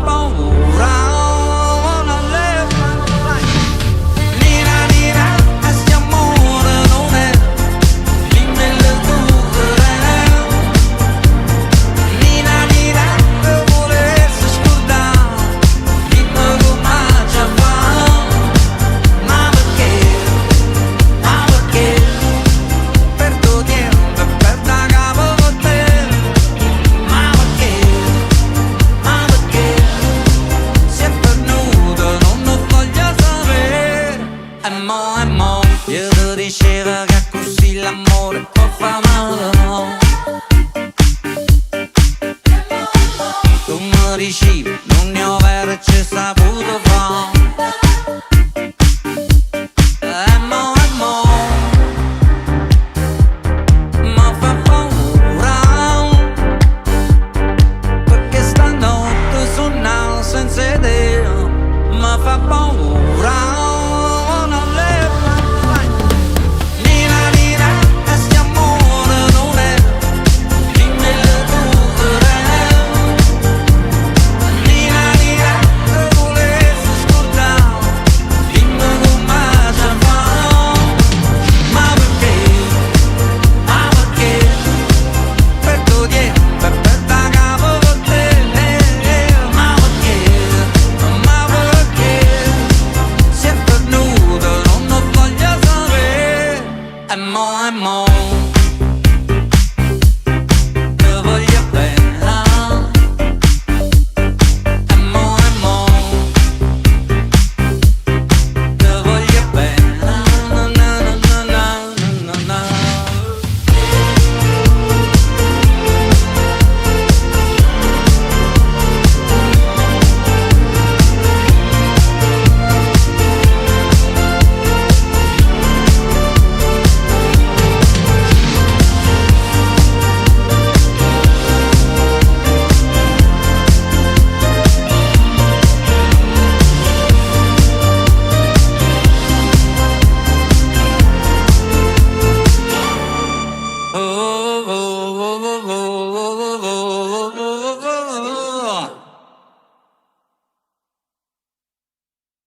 paura. Wanna live. Nina, Nina, questo amore non è, dimmelo tu. Nina, Nina, per volersi scordare, dimmi come ci fa. Ma perché, perdo tempo e perdo capo con te. Ma perché, si è perduto, non lo voglio sapere. E mo, io ti dicevo che così l'amore può far male, no? Tu mi dicevi, non ne ho vero e ci saputo fare. E mo, ma fa paura, perché stanotte sono senza idea. Ma fa paura.